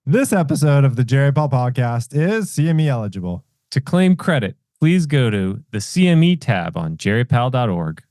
This episode of the Jerry Paul Podcast is CME eligible. To claim credit, please go to the CME tab on jerrypal.org.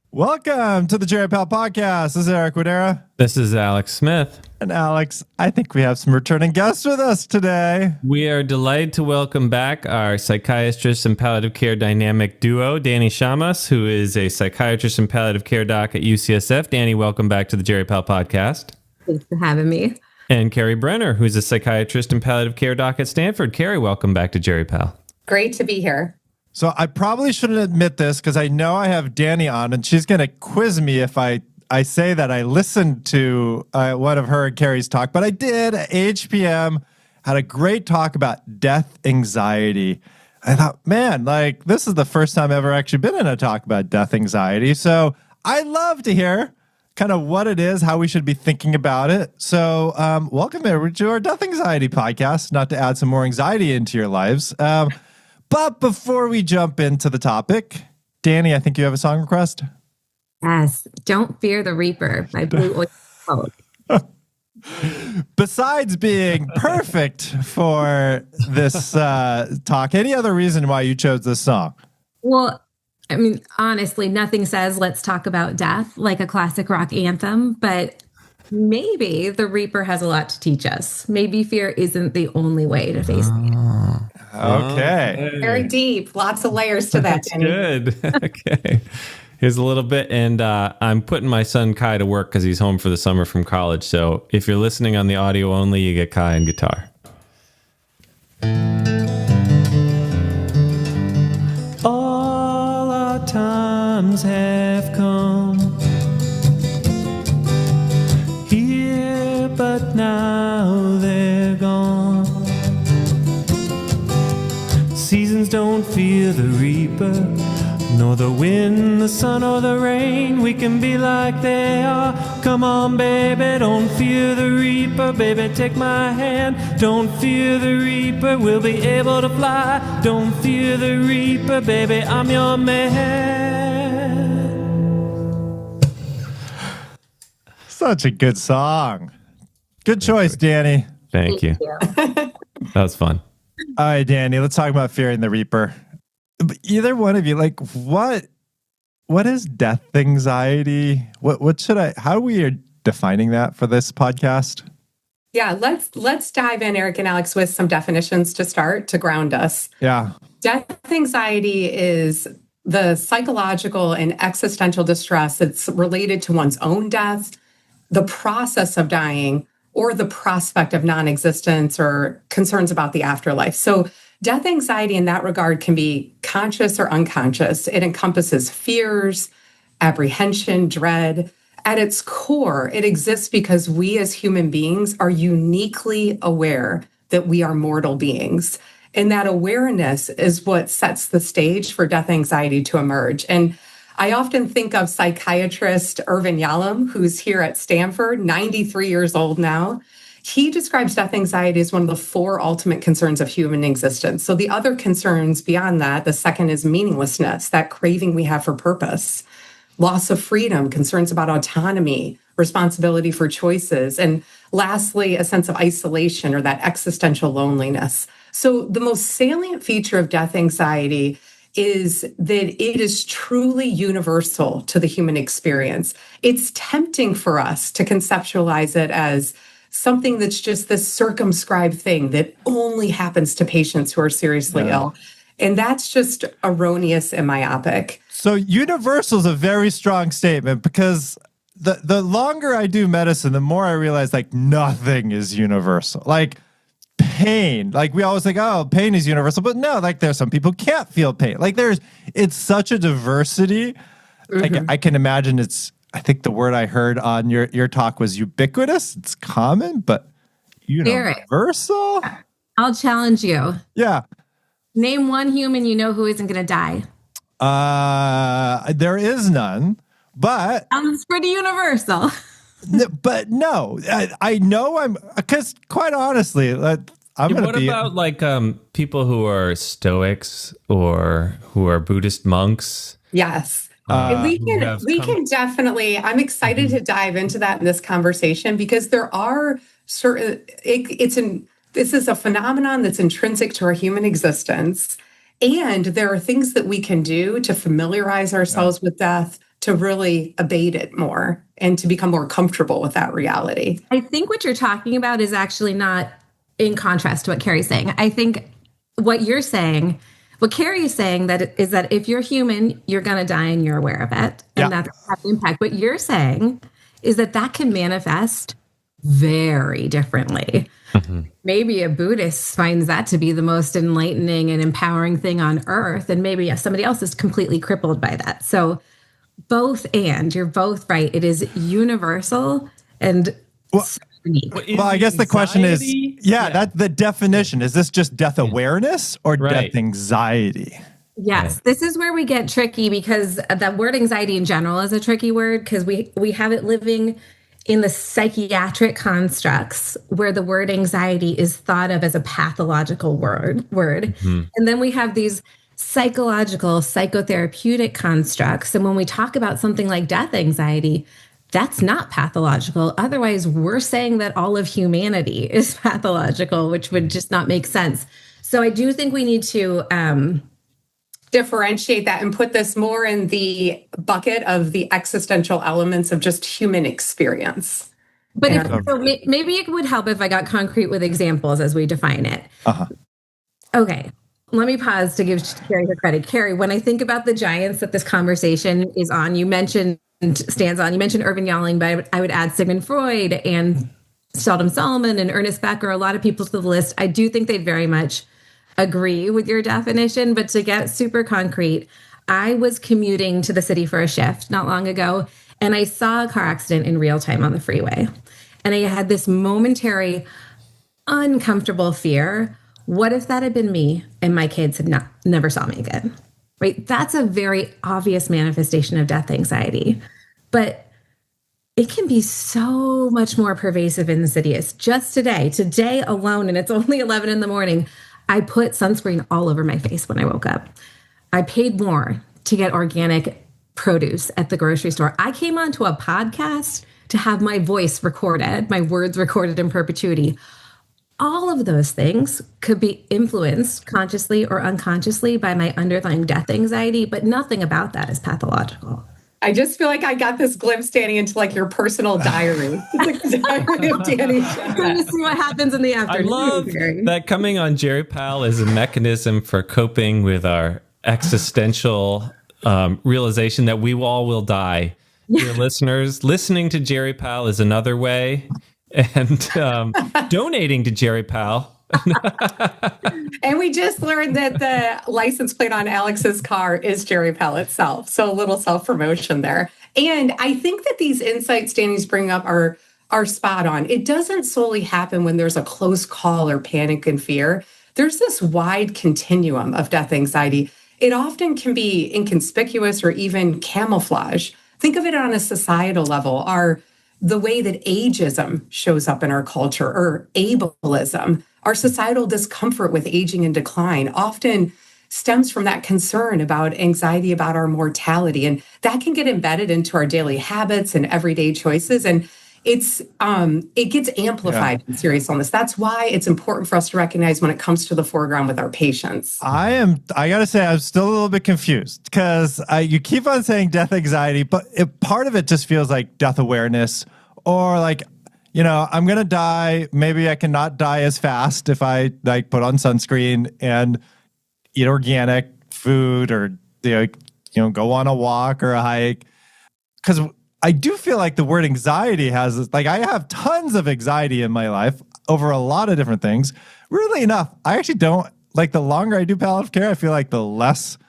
Welcome to the Jerry Paul Podcast. This is Eric Widera. This is Alex Smith. And Alex, I think we have some returning guests with us today. We are delighted to welcome back our psychiatrist and palliative care dynamic duo, Dani Chammas, who is a psychiatrist and palliative care doc at UCSF. Dani, welcome back to the Jerry Paul Podcast. Thanks for having me. And Keri Brenner, who's a psychiatrist and palliative care doc at Stanford. Keri, welcome back to Jerry Pal. Great to be here. So I probably shouldn't admit this because I know I have Dani on and she's going to quiz me if I say that I listened to one of her and Keri's talk, but I did at HPM, had a great talk about death anxiety. I thought, man, like this is the first time I've ever actually been in a talk about death anxiety. So I'd love to hear kind of what it is, how we should be thinking about it. So welcome to our death anxiety podcast, not to add some more anxiety into your lives. But before we jump into the topic, Dani, I think you have a song request. Yes. Don't Fear the Reaper by Blue Oyster Cult. Besides being perfect for this talk, any other reason why you chose this song? Well, I mean, honestly, nothing says let's talk about death like a classic rock anthem, but maybe the Reaper has a lot to teach us. Maybe fear isn't the only way to face it. Okay. Very deep. Lots of layers to that. That's good. Okay. Here's a little bit, and I'm putting my son Kai to work because he's home for the summer from college. So if you're listening on the audio only, you get Kai on guitar. All our times have come here, but now they're gone. Seasons don't fear the reaper, nor the wind, the sun, or the rain. We can be like they are. Come on, baby, don't fear the reaper. Baby, take my hand. Don't fear the reaper. We'll be able to fly. Don't fear the reaper, baby, I'm your man. Such a good song. Good choice, Dani. Thank you. That was fun. All right, Dani, let's talk about fearing the Reaper. Either one of you, like, what is death anxiety? How are we defining that for this podcast? Yeah, let's dive in, Eric and Alex, with some definitions to start to ground us. Yeah. Death anxiety is the psychological and existential distress that's related to one's own death, the process of dying, or the prospect of non-existence or concerns about the afterlife. So death anxiety in that regard can be conscious or unconscious. It encompasses fears, apprehension, dread. At its core, it exists because we as human beings are uniquely aware that we are mortal beings. And that awareness is what sets the stage for death anxiety to emerge. And I often think of psychiatrist Irvin Yalom, who's here at Stanford, 93 years old now. He describes death anxiety as one of the four ultimate concerns of human existence. So the other concerns beyond that, the second is meaninglessness, that craving we have for purpose, loss of freedom, concerns about autonomy, responsibility for choices, and lastly, a sense of isolation or that existential loneliness. So the most salient feature of death anxiety is that it is truly universal to the human experience. It's tempting for us to conceptualize it as something that's just this circumscribed thing that only happens to patients who are seriously ill. And that's just erroneous and myopic. So universal is a very strong statement because the longer I do medicine, the more I realize like nothing is universal. Like pain, like we always think, oh, pain is universal, but no, like there's some people who can't feel pain. Like it's such a diversity. Like I can imagine I think the word I heard on your talk was ubiquitous. It's common, but universal. I'll challenge you. Yeah. Name one human you know who isn't going to die. There is none, but Sounds pretty universal. But no, I know because quite honestly, I'm going to be. What about like people who are Stoics or who are Buddhist monks? Yes. We can definitely, I'm excited to dive into that in this conversation because there are this is a phenomenon that's intrinsic to our human existence. And there are things that we can do to familiarize ourselves with death, to really abate it more and to become more comfortable with that reality. I think what you're talking about is actually not in contrast to what Keri's saying. I think what you're saying, what Keri is saying is that if you're human, you're going to die and you're aware of it. And that's an impact. What you're saying is that can manifest very differently. Mm-hmm. Maybe a Buddhist finds that to be the most enlightening and empowering thing on earth. And maybe somebody else is completely crippled by that. So you're both right. It is universal and unique. Well, I guess the question is, that's the definition. Is this just death awareness or death anxiety? Yes, this is where we get tricky, because the word anxiety in general is a tricky word, because we have it living in the psychiatric constructs where the word anxiety is thought of as a pathological word. Mm-hmm. And then we have these psychological, psychotherapeutic constructs. And when we talk about something like death anxiety, that's not pathological. Otherwise, we're saying that all of humanity is pathological, which would just not make sense. So I do think we need to differentiate that and put this more in the bucket of the existential elements of just human experience. But maybe it would help if I got concrete with examples as we define it. Uh-huh. Okay. Let me pause to give Keri her credit. Keri, when I think about the giants that this conversation is on, you mentioned Irvin Yalling, but I would add Sigmund Freud and Sheldon Solomon and Ernest Becker, a lot of people to the list. I do think they'd very much agree with your definition, but to get super concrete, I was commuting to the city for a shift not long ago, and I saw a car accident in real time on the freeway. And I had this momentary, uncomfortable fear. What if that had been me and my kids had never saw me again? Right? That's a very obvious manifestation of death anxiety. But it can be so much more pervasive and insidious. Just today alone, and it's only 11 in the morning, I put sunscreen all over my face when I woke up. I paid more to get organic produce at the grocery store. I came onto a podcast to have my voice recorded, my words recorded in perpetuity. All of those things could be influenced consciously or unconsciously by my underlying death anxiety, but nothing about that is pathological. I just feel like I got this glimpse, Dani, into like your personal diary. It's like the diary of Dani. Trying to see what happens in the afternoon. I love that coming on Jerry Pal is a mechanism for coping with our existential realization that we all will die. Dear listeners, listening to Jerry Pal is another way, and donating to Jerry Pal. And we just learned that the license plate on Alex's car is Jerry Pal itself. So a little self-promotion there. And I think that these insights Dani's bringing up are spot on. It doesn't solely happen when there's a close call or panic and fear. There's this wide continuum of death anxiety. It often can be inconspicuous or even camouflage. Think of it on a societal level, the way that ageism shows up in our culture, or ableism. Our societal discomfort with aging and decline often stems from that concern about anxiety about our mortality. And that can get embedded into our daily habits and everyday choices. And it gets amplified in serious illness. That's why it's important for us to recognize when it comes to the foreground with our patients. I got to say, I'm still a little bit confused, because you keep on saying death anxiety, but part of it just feels like death awareness, or like, I'm going to die. Maybe I cannot die as fast if I put on sunscreen and eat organic food, or, go on a walk or a hike. Because I do feel like the word anxiety has, I have tons of anxiety in my life over a lot of different things. Weirdly enough, I actually don't, the longer I do palliative care, I feel like the less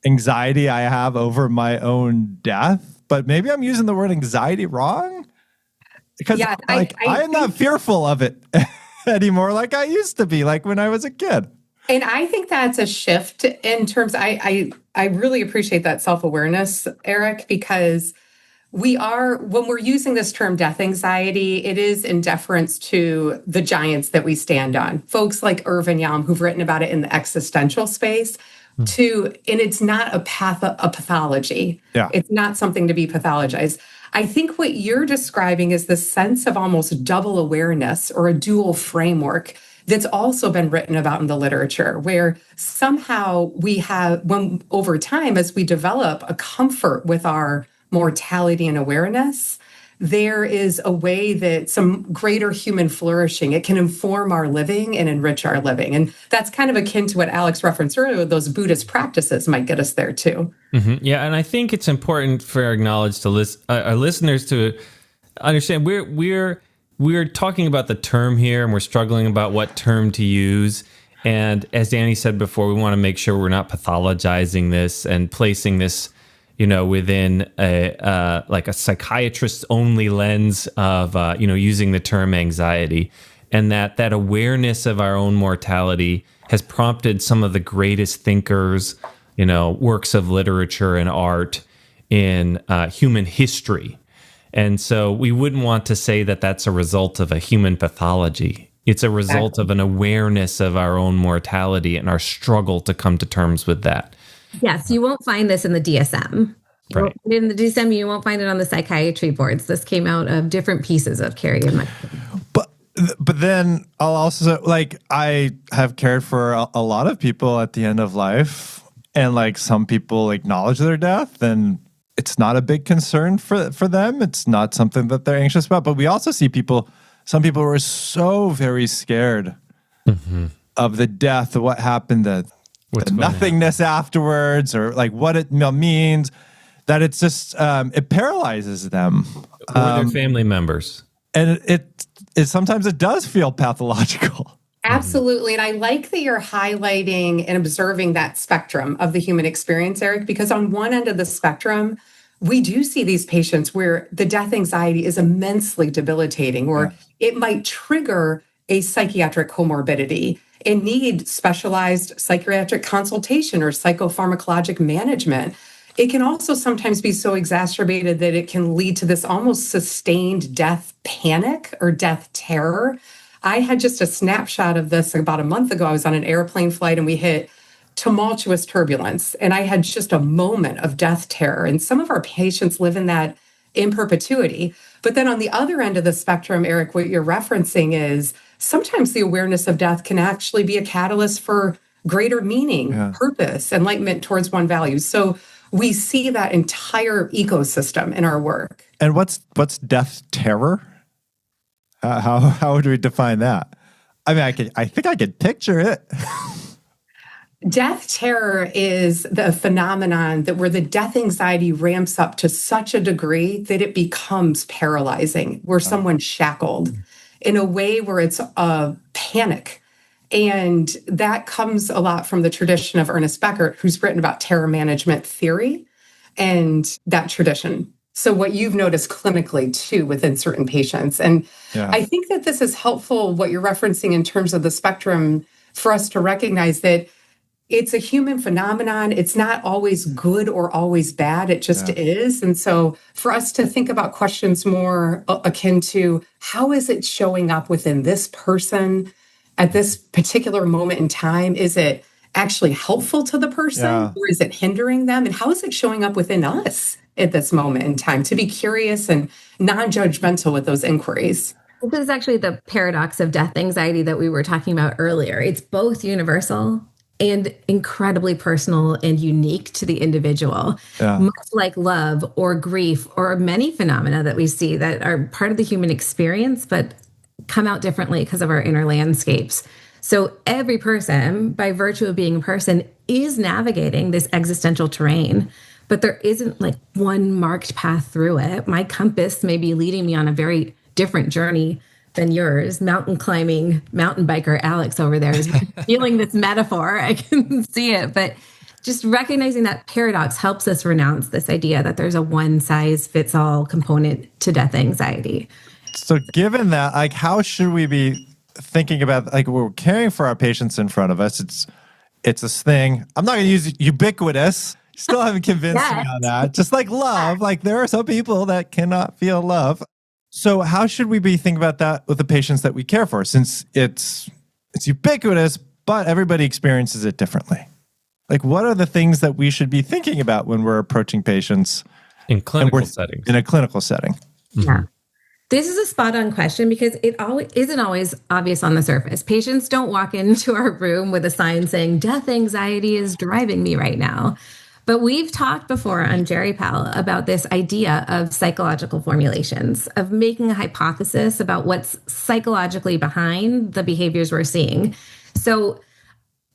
anxiety I have over my own death. But maybe I'm using the word anxiety wrong. Because I am not fearful of it anymore like I used to be, like when I was a kid. And I think that's a shift in terms, I really appreciate that self-awareness, Eric, because when we're using this term death anxiety, it is in deference to the giants that we stand on. Folks like Irvin Yalling, who've written about it in the existential space, and it's not a pathology. Yeah. It's not something to be pathologized. I think what you're describing is the sense of almost double awareness or a dual framework that's also been written about in the literature, where somehow we have, when over time, as we develop a comfort with our mortality and awareness, there is a way that some greater human flourishing, it can inform our living and enrich our living. And that's kind of akin to what Alex referenced earlier, those Buddhist practices might get us there too. Mm-hmm. Yeah, and I think it's important for our our listeners to understand we're talking about the term here, and we're struggling about what term to use. And as Dani said before, we want to make sure we're not pathologizing this and placing this, within a psychiatrist only lens of using the term anxiety, and that awareness of our own mortality has prompted some of the greatest thinkers, works of literature and art in human history. And so we wouldn't want to say that that's a result of a human pathology. It's a result of an awareness of our own mortality and our struggle to come to terms with that. Yes, you won't find this in the DSM. Right. In the DSM, you won't find it on the psychiatry boards. This came out of different pieces of Keri and my. But then I'll also, I have cared for a lot of people at the end of life, and some people acknowledge their death, and it's not a big concern for them. It's not something that they're anxious about. But we also see some people who are so very scared of the death, of what happened, the nothingness afterwards, or what it means, that it's just, it paralyzes them. Or their family members. And it sometimes it does feel pathological. Absolutely. And I like that you're highlighting and observing that spectrum of the human experience, Eric, because on one end of the spectrum, we do see these patients where the death anxiety is immensely debilitating, or it might trigger a psychiatric comorbidity and need specialized psychiatric consultation or psychopharmacologic management. It can also sometimes be so exacerbated that it can lead to this almost sustained death panic or death terror. I had just a snapshot of this about a month ago. I was on an airplane flight and we hit tumultuous turbulence, and I had just a moment of death terror. And some of our patients live in that in perpetuity. But then on the other end of the spectrum, Eric, what you're referencing is sometimes the awareness of death can actually be a catalyst for greater meaning, purpose, enlightenment towards one value. So we see that entire ecosystem in our work. And what's death terror? How would we define that? I mean, I think I could picture it. Death terror is the phenomenon where the death anxiety ramps up to such a degree that it becomes paralyzing, where someone's shackled in a way where it's a panic. And that comes a lot from the tradition of Ernest Becker, who's written about terror management theory and that tradition. So what you've noticed clinically too within certain patients. And I think that this is helpful, what you're referencing in terms of the spectrum, for us to recognize that it's a human phenomenon. It's not always good or always bad. It just is. And so for us to think about questions more akin to how is it showing up within this person at this particular moment in time? Is it actually helpful to the person or is it hindering them? And how is it showing up within us at this moment in time? To be curious and non-judgmental with those inquiries. This is actually the paradox of death anxiety that we were talking about earlier. It's both universal and incredibly personal and unique to the individual, much like love or grief or many phenomena that we see that are part of the human experience, but come out differently because of our inner landscapes. So every person, by virtue of being a person, is navigating this existential terrain, but there isn't one marked path through it. My compass may be leading me on a very different journey than yours. Mountain climbing, mountain biker Alex over there is feeling this metaphor. I can see it. But just recognizing that paradox helps us renounce this idea that there's a one-size-fits-all component to death anxiety. So given that, how should we be thinking about, we're caring for our patients in front of us? It's this thing. I'm not going to use ubiquitous. Still haven't convinced me on that. Just like love, there are some people that cannot feel love. So how should we be thinking about that with the patients that we care for, since it's ubiquitous, but everybody experiences it differently? What are the things that we should be thinking about when we're approaching patients In clinical settings. In a clinical setting. Yeah. This is a spot on question because it isn't always obvious on the surface. Patients don't walk into our room with a sign saying death anxiety is driving me right now. But we've talked before on GeriPal about this idea of psychological formulations, of making a hypothesis about what's psychologically behind the behaviors we're seeing. So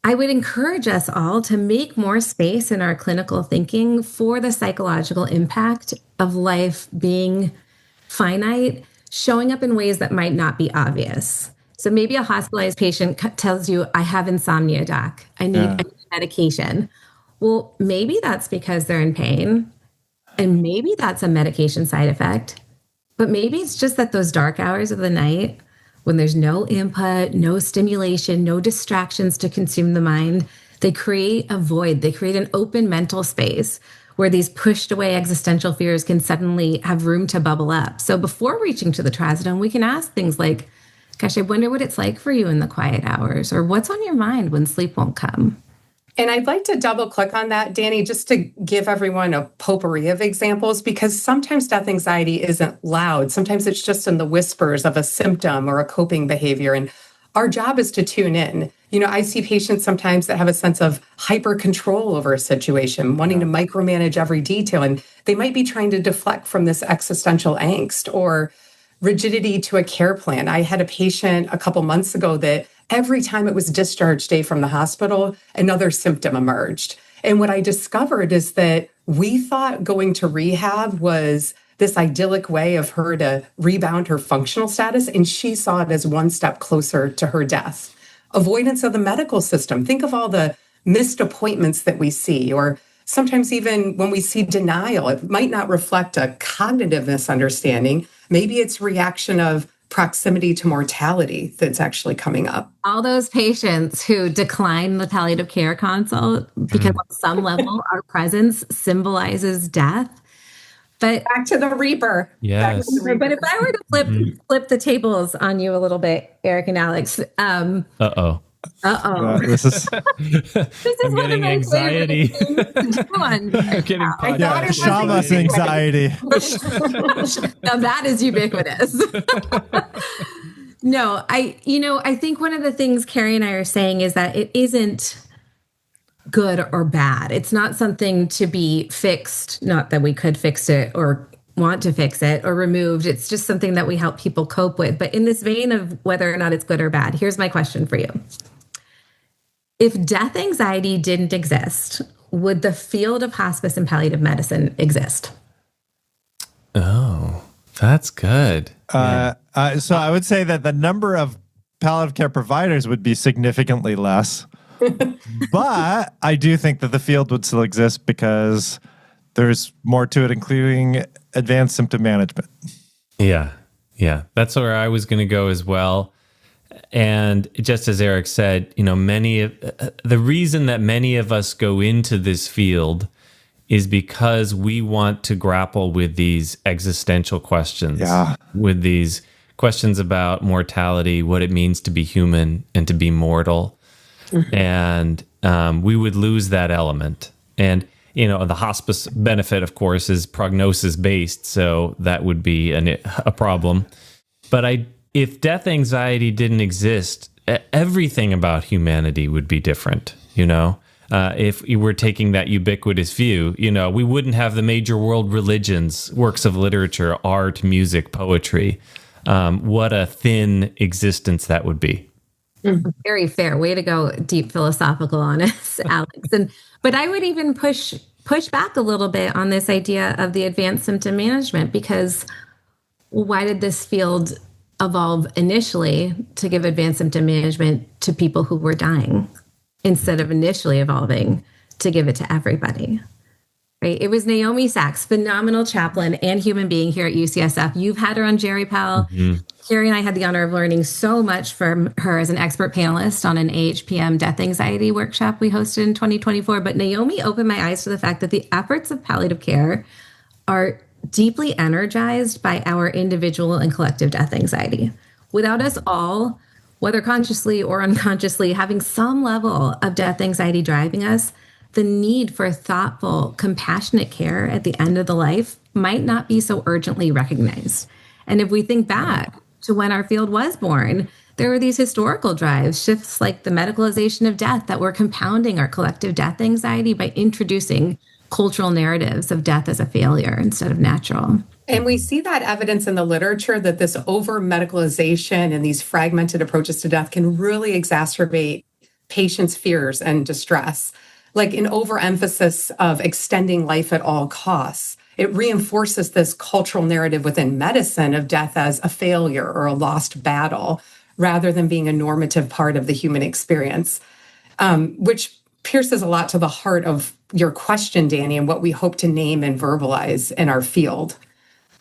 I would encourage us all to make more space in our clinical thinking for the psychological impact of life being finite, showing up in ways that might not be obvious. So maybe a hospitalized patient tells you, I have insomnia, doc. I need medication. Well, maybe that's because they're in pain. And maybe that's a medication side effect. But maybe it's just that those dark hours of the night, when there's no input, no stimulation, no distractions to consume the mind, they create a void. They create an open mental space where these pushed away existential fears can suddenly have room to bubble up. So before reaching to the trazodone, we can ask things like, gosh, I wonder what it's like for you in the quiet hours, or what's on your mind when sleep won't come? And I'd like to double click on that, Dani, just to give everyone a potpourri of examples, because sometimes death anxiety isn't loud. Sometimes it's just in the whispers of a symptom or a coping behavior. And our job is to tune in. I see patients sometimes that have a sense of hyper control over a situation, wanting to micromanage every detail. And they might be trying to deflect from this existential angst or rigidity to a care plan. I had a patient a couple months ago that every time it was discharge day from the hospital, another symptom emerged. And what I discovered is that we thought going to rehab was this idyllic way of her to rebound her functional status, and she saw it as one step closer to her death. Avoidance of the medical system. Think of all the missed appointments that we see, or sometimes even when we see denial, it might not reflect a cognitive misunderstanding. Maybe it's reaction of proximity to mortality that's actually coming up. All those patients who decline the palliative care consult because on some level our presence symbolizes death. But back to the Reaper. Yes. But if I were to flip the tables on you a little bit, Eric and Alex. Uh-oh. This is I'm getting anxiety. I'm getting Chammas anxiety. Now that is ubiquitous. No, I think one of the things Keri and I are saying is that it isn't good or bad. It's not something to be fixed, not that we could fix it or want to fix it or removed. It's just something that we help people cope with. But in this vein of whether or not it's good or bad, here's my question for you. If death anxiety didn't exist, would the field of hospice and palliative medicine exist? Oh, that's good. So I would say that the number of palliative care providers would be significantly less. But I do think that the field would still exist because there's more to it, including advanced symptom management. Yeah. That's where I was going to go as well. And just as Eric said, the reason that many of us go into this field is because we want to grapple with these existential questions, with these questions about mortality, what it means to be human and to be mortal. And we would lose that element. And, the hospice benefit, of course, is prognosis based. So that would be a problem. But if death anxiety didn't exist, everything about humanity would be different. If we were taking that ubiquitous view, we wouldn't have the major world religions, works of literature, art, music, poetry. What a thin existence that would be. Very fair. Way to go deep philosophical on us, Alex. But I would even push back a little bit on this idea of the advanced symptom management, because why did this field evolve initially to give advanced symptom management to people who were dying instead of initially evolving to give it to everybody? Right? It was Naomi Sachs, phenomenal chaplain and human being here at UCSF. You've had her on GeriPal. Keri and I had the honor of learning so much from her as an expert panelist on an AHPM death anxiety workshop we hosted in 2024. But Naomi opened my eyes to the fact that the efforts of palliative care are deeply energized by our individual and collective death anxiety. Without us all, whether consciously or unconsciously, having some level of death anxiety driving us, the need for thoughtful, compassionate care at the end of the life might not be so urgently recognized. And if we think back to when our field was born, there were these historical drives, shifts like the medicalization of death that were compounding our collective death anxiety by introducing cultural narratives of death as a failure instead of natural. And we see that evidence in the literature that this over medicalization and these fragmented approaches to death can really exacerbate patients' fears and distress. Like an overemphasis of extending life at all costs. It reinforces this cultural narrative within medicine of death as a failure or a lost battle, rather than being a normative part of the human experience, which pierces a lot to the heart of your question, Dani, and what we hope to name and verbalize in our field.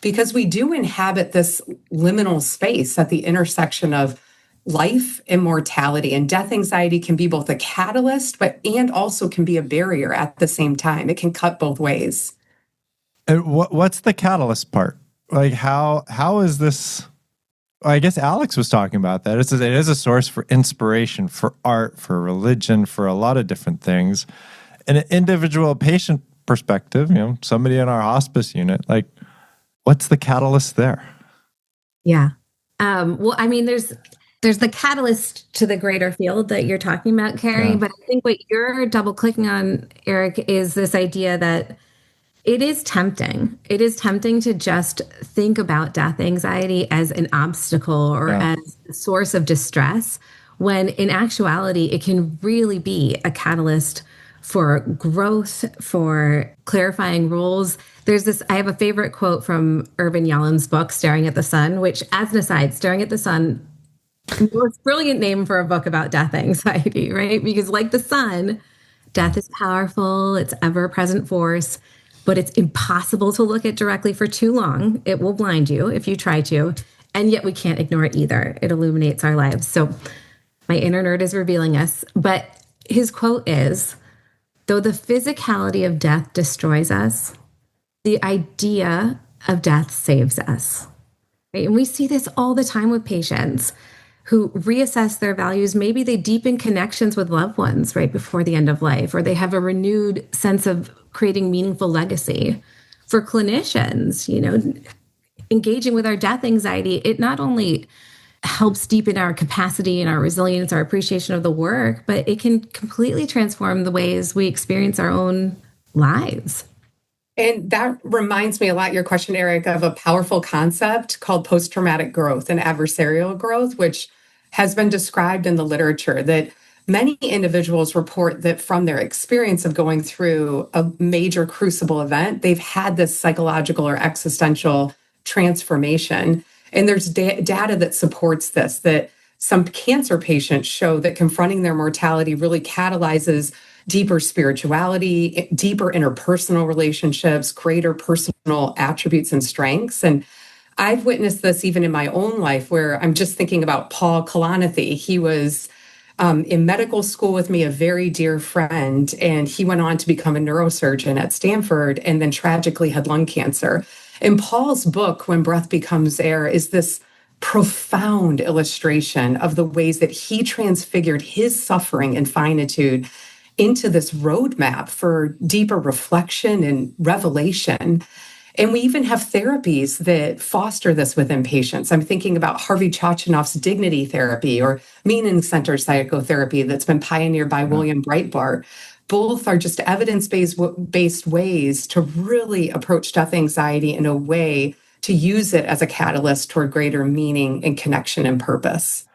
Because we do inhabit this liminal space at the intersection of life and mortality, and death anxiety can be both a catalyst, and also can be a barrier at the same time. It can cut both ways. And what's the catalyst part? Like how is this? I guess Alex was talking about that. It is a source for inspiration, for art, for religion, for a lot of different things. And an individual patient perspective, somebody in our hospice unit, like, what's the catalyst there? Yeah. Well, I mean, there's the catalyst to the greater field that you're talking about, Keri. Yeah. But I think what you're double clicking on, Eric, is this idea that it is tempting. It is tempting to just think about death anxiety as an obstacle or as a source of distress, when in actuality, it can really be a catalyst for growth, for clarifying roles. I have a favorite quote from Irvin Yalom's book, Staring at the Sun, which, as an aside, Staring at the Sun, it's a brilliant name for a book about death anxiety, right? Because like the sun, death is powerful, it's ever-present force, but it's impossible to look at directly for too long. It will blind you if you try to, and yet we can't ignore it either. It illuminates our lives. So my inner nerd is revealing us, but his quote is, "Though the physicality of death destroys us, the idea of death saves us." Right? And we see this all the time with patients who reassess their values. Maybe they deepen connections with loved ones right before the end of life, or they have a renewed sense of creating meaningful legacy. For clinicians, engaging with our death anxiety, it not only helps deepen our capacity and our resilience, our appreciation of the work, but it can completely transform the ways we experience our own lives. And that reminds me a lot, your question, Eric, of a powerful concept called post-traumatic growth and adversarial growth, which has been described in the literature, that many individuals report that from their experience of going through a major crucible event, they've had this psychological or existential transformation. And there's data that supports this, that some cancer patients show that confronting their mortality really catalyzes deeper spirituality, deeper interpersonal relationships, greater personal attributes and strengths. And I've witnessed this even in my own life, where I'm just thinking about Paul Kalanithi. He was in medical school with me, a very dear friend, and he went on to become a neurosurgeon at Stanford and then tragically had lung cancer. And Paul's book, When Breath Becomes Air, is this profound illustration of the ways that he transfigured his suffering and finitude into this roadmap for deeper reflection and revelation. And we even have therapies that foster this within patients. I'm thinking about Harvey Chachanoff's dignity therapy or meaning-centered psychotherapy that's been pioneered by William Breitbart. Both are just evidence-based ways to really approach death anxiety in a way to use it as a catalyst toward greater meaning and connection and purpose.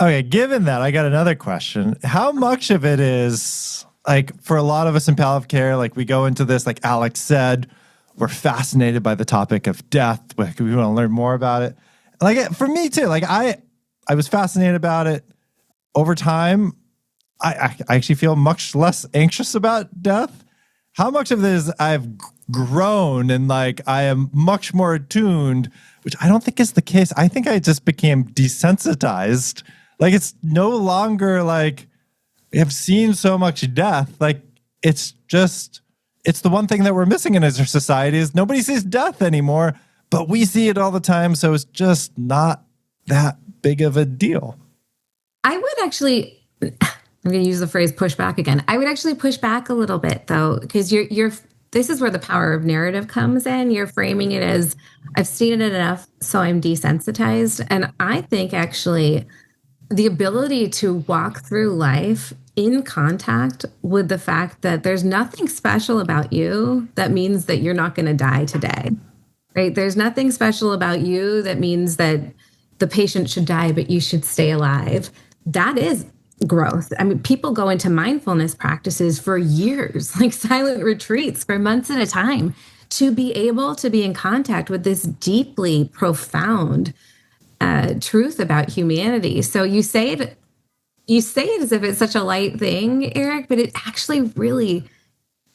Okay, given that, I got another question. How much of it is, like, for a lot of us in palliative care, like, we go into this, like Alex said, we're fascinated by the topic of death. We want to learn more about it. Like, for me too, like, I was fascinated about it. Over time, I actually feel much less anxious about death. How much of this I've grown and, like, I am much more attuned, which I don't think is the case. I think I just became desensitized. Like, it's no longer like we have seen so much death. Like, it's the one thing that we're missing in our society is nobody sees death anymore, but we see it all the time. So it's just not that big of a deal. I would actually, I'm going to use the phrase push back again. I would actually push back a little bit though, because you're this is where the power of narrative comes in. You're framing it as, I've seen it enough, so I'm desensitized. And I think actually the ability to walk through life in contact with the fact that there's nothing special about you that means that you're not going to die today, right? There's nothing special about you that means that the patient should die, but you should stay alive. That is growth. I mean, people go into mindfulness practices for years, like silent retreats for months at a time, to be able to be in contact with this deeply profound truth about humanity. So you say it as if it's such a light thing, Eric, but it actually really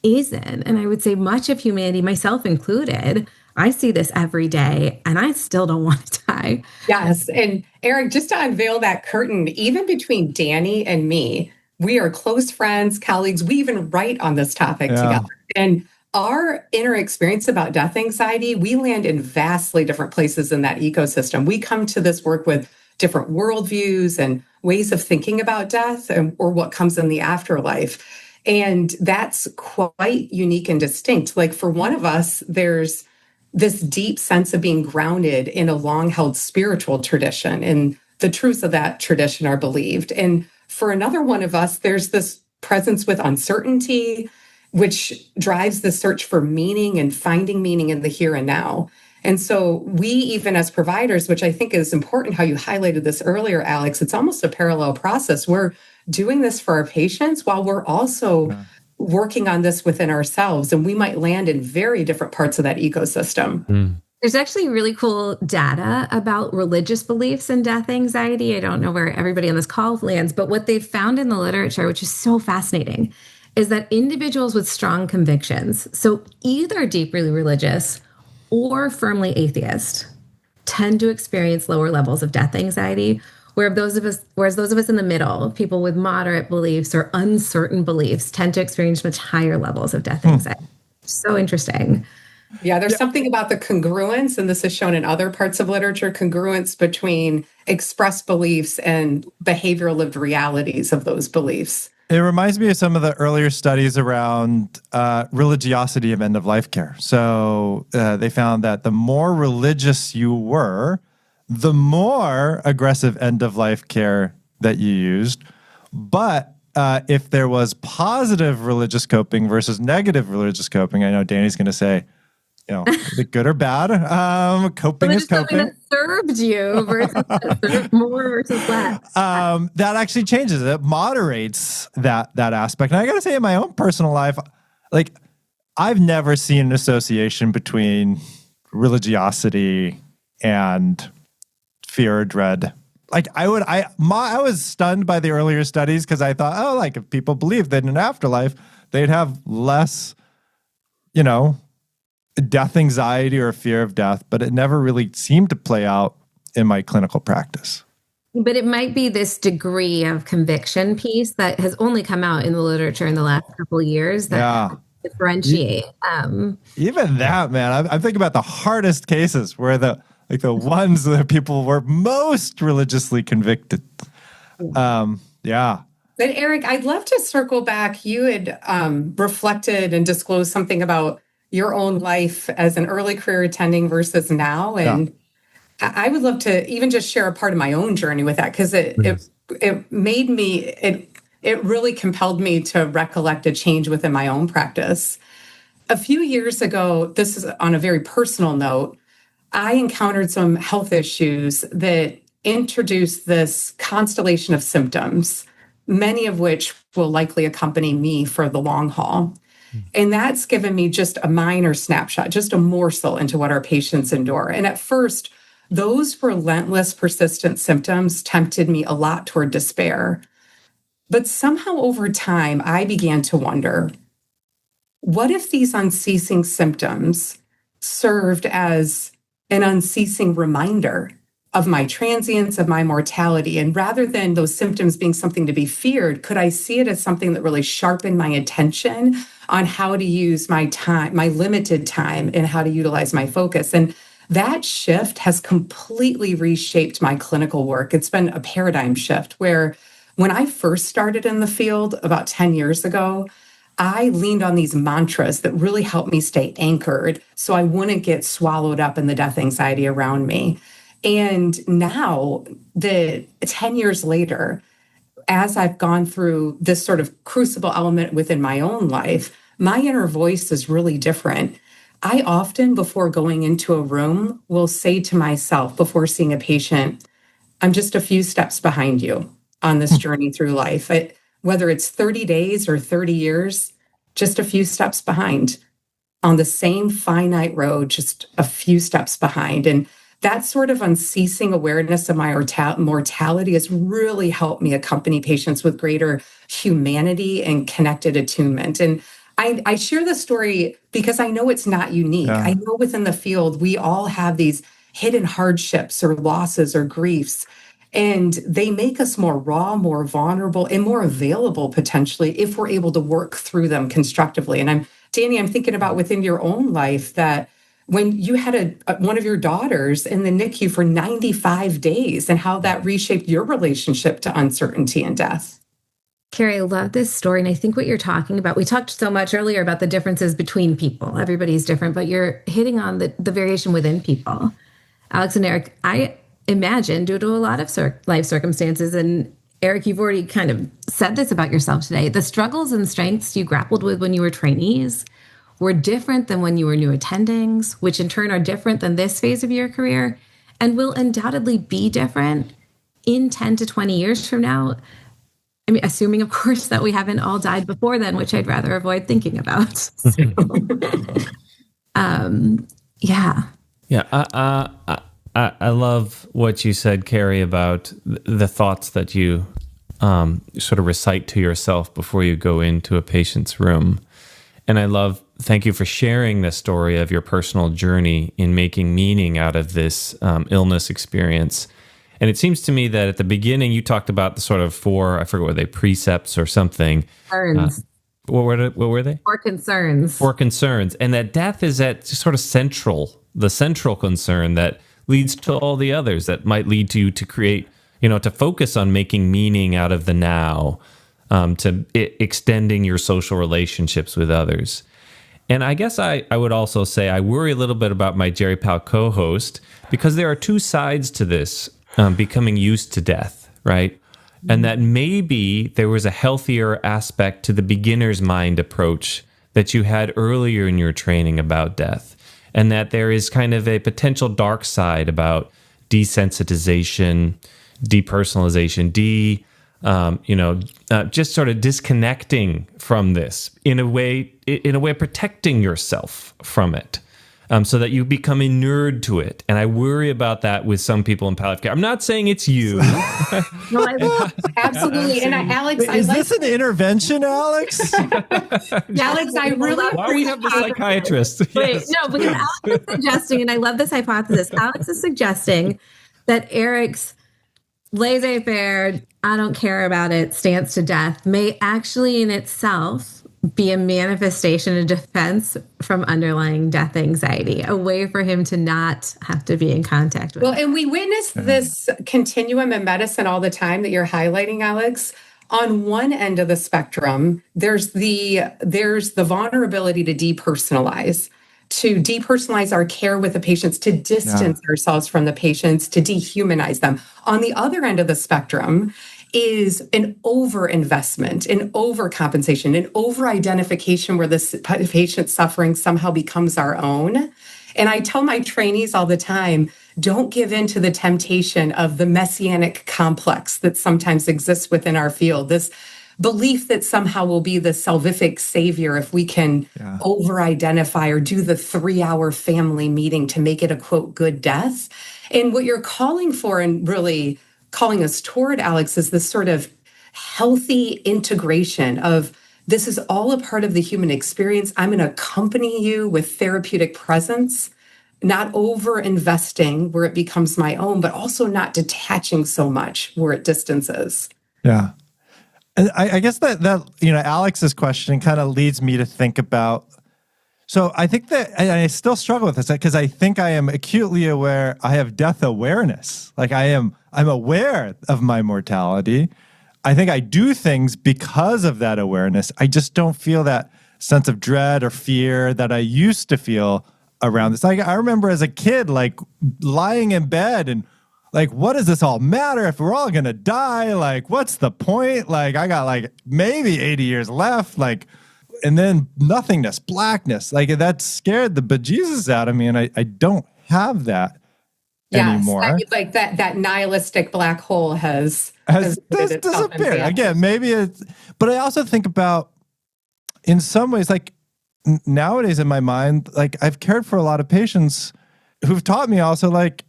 isn't. And I would say much of humanity, myself included, I see this every day and I still don't want to die. Yes. And Eric, just to unveil that curtain, even between Dani and me, we are close friends, colleagues. We even write on this topic together. And our inner experience about death anxiety, we land in vastly different places in that ecosystem. We come to this work with different worldviews and ways of thinking about death or what comes in the afterlife. And that's quite unique and distinct. Like for one of us, there's this deep sense of being grounded in a long-held spiritual tradition, and the truths of that tradition are believed. And for another one of us, there's this presence with uncertainty, which drives the search for meaning and finding meaning in the here and now. And so we, even as providers, which I think is important how you highlighted this earlier, Alex, it's almost a parallel process. We're doing this for our patients while we're also working on this within ourselves. And we might land in very different parts of that ecosystem. There's actually really cool data about religious beliefs and death anxiety. I don't know where everybody on this call lands, but what they've found in the literature, which is so fascinating, is that individuals with strong convictions, so either deeply religious or firmly atheist, tend to experience lower levels of death anxiety, whereas those of us in the middle, people with moderate beliefs or uncertain beliefs, tend to experience much higher levels of death anxiety. So interesting. Yeah, there's something about the congruence, and this is shown in other parts of literature, congruence between expressed beliefs and behavioral lived realities of those beliefs. It reminds me of some of the earlier studies around religiosity of end-of-life care. So they found that the more religious you were, the more aggressive end-of-life care that you used. But if there was positive religious coping versus negative religious coping, I know Dani's going to say, is it good or bad? Coping is coping. That served you versus that served more versus less. That actually changes. It moderates that aspect. And I got to say, in my own personal life, like I've never seen an association between religiosity and fear or dread. Like I was stunned by the earlier studies because I thought, like if people believed that in an afterlife, they'd have less, death anxiety or fear of death, but it never really seemed to play out in my clinical practice. But it might be this degree of conviction piece that has only come out in the literature in the last couple of years that differentiate. Even that, man, I'm thinking about the hardest cases where the ones that people were most religiously convicted. But Eric, I'd love to circle back. You had reflected and disclosed something about your own life as an early career attending versus now. And I would love to even just share a part of my own journey with that, because it made me, it really compelled me to recollect a change within my own practice. A few years ago, this is on a very personal note, I encountered some health issues that introduced this constellation of symptoms, many of which will likely accompany me for the long haul. And that's given me just a minor snapshot, just a morsel into what our patients endure. And at first, those relentless, persistent symptoms tempted me a lot toward despair. But somehow over time, I began to wonder, what if these unceasing symptoms served as an unceasing reminder of my transience, of my mortality? And rather than those symptoms being something to be feared, could I see it as something that really sharpened my attention on how to use my time, my limited time, and how to utilize my focus? And that shift has completely reshaped my clinical work. It's been a paradigm shift where when I first started in the field about 10 years ago, I leaned on these mantras that really helped me stay anchored so I wouldn't get swallowed up in the death anxiety around me. And now, the 10 years later, as I've gone through this sort of crucible element within my own life, my inner voice is really different. I often, before going into a room, will say to myself before seeing a patient, I'm just a few steps behind you on this journey through life. Whether it's 30 days or 30 years, just a few steps behind on the same finite road, just a few steps behind. And that sort of unceasing awareness of my mortality has really helped me accompany patients with greater humanity and connected attunement. And I share this story because I know it's not unique. Yeah. I know within the field, we all have these hidden hardships or losses or griefs, and they make us more raw, more vulnerable, and more available potentially if we're able to work through them constructively. And Dani, I'm thinking about within your own life that when you had one of your daughters in the NICU for 95 days and how that reshaped your relationship to uncertainty and death. Keri, I love this story. And I think what you're talking about, we talked so much earlier about the differences between people. Everybody's different, but you're hitting on the variation within people. Alex and Eric, I imagine due to a lot of life circumstances, and Eric, you've already kind of said this about yourself today, the struggles and strengths you grappled with when you were trainees were different than when you were new attendings, which in turn are different than this phase of your career and will undoubtedly be different in 10 to 20 years from now. I mean, assuming, of course, that we haven't all died before then, which I'd rather avoid thinking about. So, yeah. Yeah. I love what you said, Keri, about the thoughts that you sort of recite to yourself before you go into a patient's room. And thank you for sharing the story of your personal journey in making meaning out of this illness experience. And it seems to me that at the beginning, you talked about the sort of 4, I forget what they, precepts or something. Concerns. What were they? 4 concerns. 4 concerns. And that death is at sort of the central concern that leads to all the others that might lead to you to create, to focus on making meaning out of the now, to extending your social relationships with others. And I guess I would also say I worry a little bit about my Jerry Pal co-host because there are 2 sides to this becoming used to death, right? And that maybe there was a healthier aspect to the beginner's mind approach that you had earlier in your training about death. And that there is kind of a potential dark side about desensitization, depersonalization, just sort of disconnecting from this in a way protecting yourself from it, so that you become inured to it. And I worry about that with some people in palliative care. I'm not saying it's you. No, absolutely. And Alex, is this an intervention, Alex? Alex, I really Why do we have the psychiatrist? Wait, Yes. no, because Alex is suggesting, and I love this hypothesis, Alex is suggesting that Eric's laissez-faire, I don't care about it, stance to death may actually in itself be a manifestation of defense from underlying death anxiety, a way for him to not have to be in contact with. Well, and we witness this continuum in medicine all the time that you're highlighting, Alex. On one end of the spectrum, there's the vulnerability to depersonalize our care with the patients, to distance ourselves from the patients, to dehumanize them. On the other end of the spectrum is an overinvestment, an overcompensation, an over-identification where the patient's suffering somehow becomes our own. And I tell my trainees all the time, don't give in to the temptation of the messianic complex that sometimes exists within our field. This belief that somehow we'll be the salvific savior if we can over-identify or do the 3-hour family meeting to make it a, quote, good death. And what you're calling for and really calling us toward, Alex, is this sort of healthy integration of this is all a part of the human experience. I'm going to accompany you with therapeutic presence, not over-investing where it becomes my own, but also not detaching so much where it distances. Yeah. And I guess that Alex's question kind of leads me to think about, so I think that I still struggle with this because I think I am acutely aware, I have death awareness. Like I'm aware of my mortality. I think I do things because of that awareness. I just don't feel that sense of dread or fear that I used to feel around this. Like I remember as a kid, like lying in bed and like, what does this all matter if we're all going to die? Like, what's the point? Like I got like maybe 80 years left. Like, and then nothingness, blackness, like that scared the bejesus out of me. And I don't have that anymore. I mean, like that nihilistic black hole has disappeared. Again, maybe it's, but I also think about in some ways, like nowadays in my mind, like I've cared for a lot of patients who've taught me also like,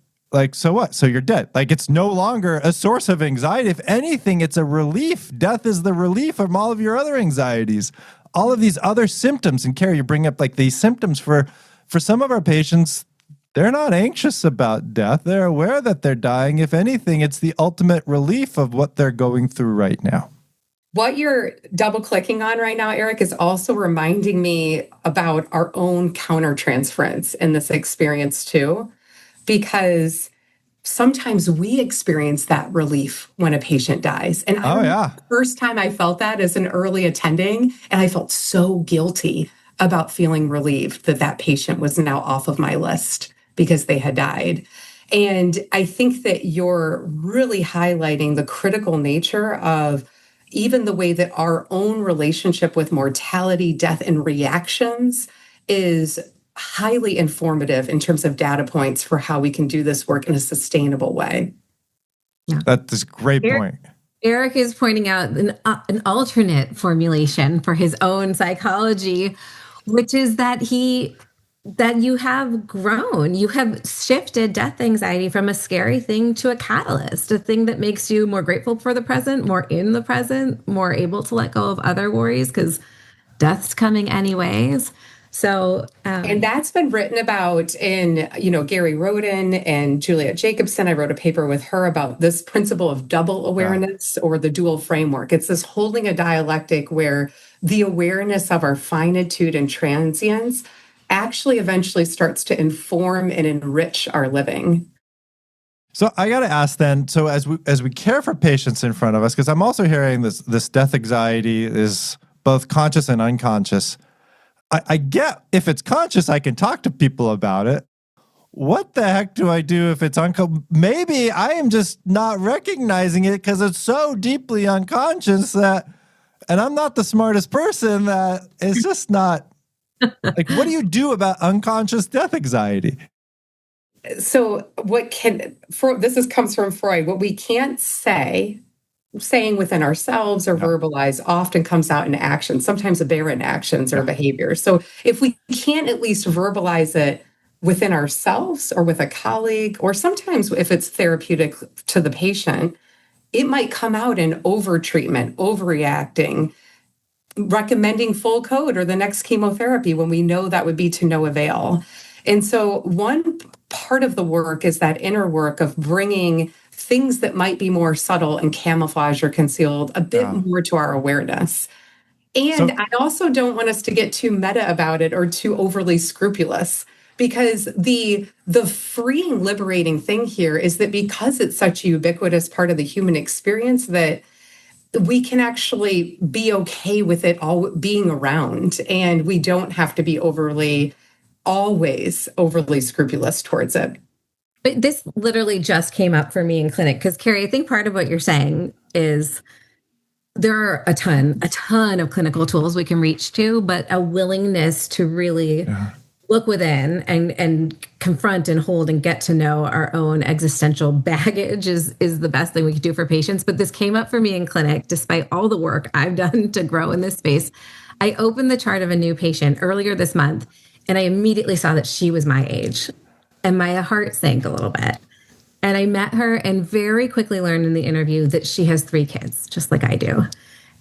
so what? So you're dead. Like it's no longer a source of anxiety. If anything, it's a relief. Death is the relief from all of your other anxieties, all of these other symptoms. And Keri, you bring up like these symptoms for some of our patients. They're not anxious about death. They're aware that they're dying. If anything, it's the ultimate relief of what they're going through right now. What you're double clicking on right now, Eric, is also reminding me about our own countertransference in this experience too, because sometimes we experience that relief when a patient dies. And I remember the first time I felt that as an early attending, and I felt so guilty about feeling relieved that that patient was now off of my list because they had died. And I think that you're really highlighting the critical nature of even the way that our own relationship with mortality, death, and reactions is highly informative in terms of data points for how we can do this work in a sustainable way. Yeah. That's a great point. Eric is pointing out an alternate formulation for his own psychology, which is that you have grown, you have shifted death anxiety from a scary thing to a catalyst, a thing that makes you more grateful for the present, more in the present, more able to let go of other worries because death's coming anyways. So, and that's been written about in, Gary Roden and Juliet Jacobson. I wrote a paper with her about this principle of double awareness or the dual framework. It's this holding a dialectic where the awareness of our finitude and transience actually eventually starts to inform and enrich our living. So I got to ask then, so as we care for patients in front of us, because I'm also hearing this death anxiety is both conscious and unconscious. I get if it's conscious, I can talk to people about it. What the heck do I do if it's unconscious? Maybe I am just not recognizing it because it's so deeply unconscious that, and I'm not the smartest person, that it's just not. Like, what do you do about unconscious death anxiety? So this comes from Freud. What we can't saying within ourselves or verbalize often comes out in action, sometimes aberrant actions or behaviors. So if we can't at least verbalize it within ourselves or with a colleague, or sometimes if it's therapeutic to the patient, it might come out in over-treatment, overreacting, recommending full code or the next chemotherapy when we know that would be to no avail. And so one part of the work is that inner work of bringing things that might be more subtle and camouflaged or concealed a bit more to our awareness. And I also don't want us to get too meta about it or too overly scrupulous, because the freeing, liberating thing here is that because it's such a ubiquitous part of the human experience that we can actually be okay with it all being around, and we don't have to be always overly scrupulous towards it. But this literally just came up for me in clinic because, Keri, I think part of what you're saying is there are a ton of clinical tools we can reach to, but a willingness to really look within and confront and hold and get to know our own existential baggage is the best thing we could do for patients. But this came up for me in clinic, despite all the work I've done to grow in this space. I opened the chart of a new patient earlier this month, and I immediately saw that she was my age. And my heart sank a little bit. And I met her and very quickly learned in the interview that she has 3 kids, just like I do.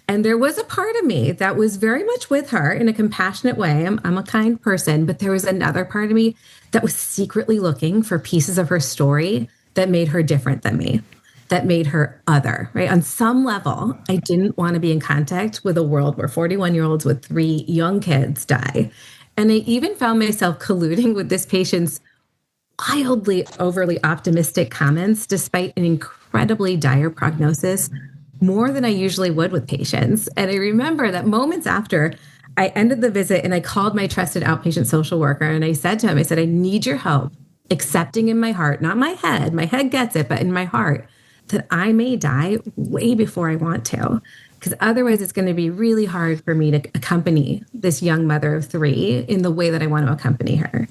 And there was a part of me that was very much with her in a compassionate way. I'm a kind person, but there was another part of me that was secretly looking for pieces of her story that made her different than me, that made her other, right? On some level, I didn't want to be in contact with a world where 41-year-olds with 3 young kids die. And I even found myself colluding with this patient's wildly overly optimistic comments, despite an incredibly dire prognosis, more than I usually would with patients. And I remember that moments after I ended the visit and I called my trusted outpatient social worker and I said to him, I said, I need your help accepting in my heart, not my head gets it, but in my heart, that I may die way before I want to. Because otherwise it's going to be really hard for me to accompany this young mother of 3 in the way that I want to accompany her.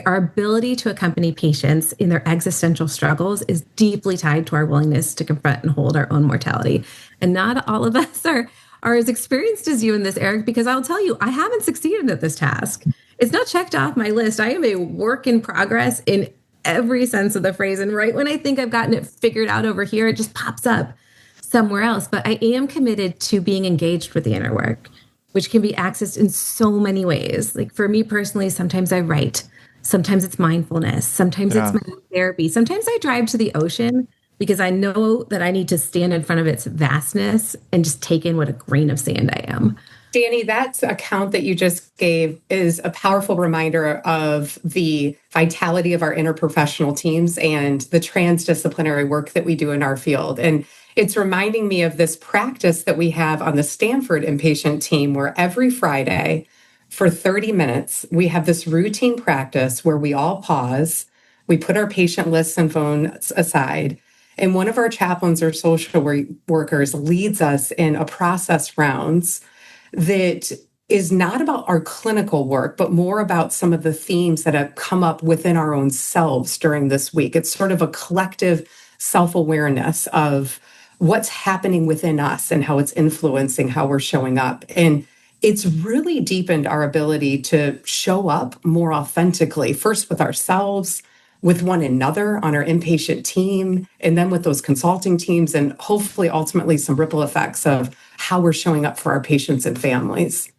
Our ability to accompany patients in their existential struggles is deeply tied to our willingness to confront and hold our own mortality. And not all of us are as experienced as you in this, Eric, because I'll tell you, I haven't succeeded at this task. It's not checked off my list. I am a work in progress in every sense of the phrase. And right when I think I've gotten it figured out over here, it just pops up somewhere else. But I am committed to being engaged with the inner work, which can be accessed in so many ways. Like for me personally, sometimes I write. Sometimes it's mindfulness. Sometimes it's my therapy. Sometimes I drive to the ocean because I know that I need to stand in front of its vastness and just take in what a grain of sand I am. Dani, that account that you just gave is a powerful reminder of the vitality of our interprofessional teams and the transdisciplinary work that we do in our field. And it's reminding me of this practice that we have on the Stanford inpatient team, where every Friday for 30 minutes, we have this routine practice where we all pause, we put our patient lists and phones aside, and one of our chaplains or social workers leads us in a process rounds that is not about our clinical work, but more about some of the themes that have come up within our own selves during this week. It's sort of a collective self-awareness of what's happening within us and how it's influencing how we're showing up. And it's really deepened our ability to show up more authentically, first with ourselves, with one another on our inpatient team, and then with those consulting teams, and hopefully ultimately some ripple effects of how we're showing up for our patients and families.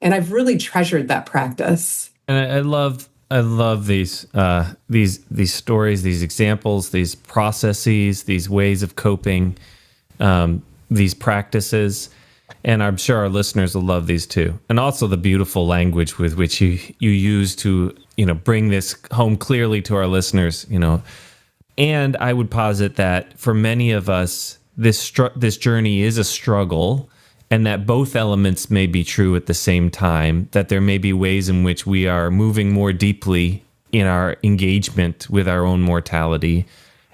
And I've really treasured that practice. And I love these stories, these examples, these processes, these ways of coping, these practices. And I'm sure our listeners will love these too. And also the beautiful language with which you use to, bring this home clearly to our listeners, And I would posit that for many of us, this journey is a struggle, and that both elements may be true at the same time, that there may be ways in which we are moving more deeply in our engagement with our own mortality,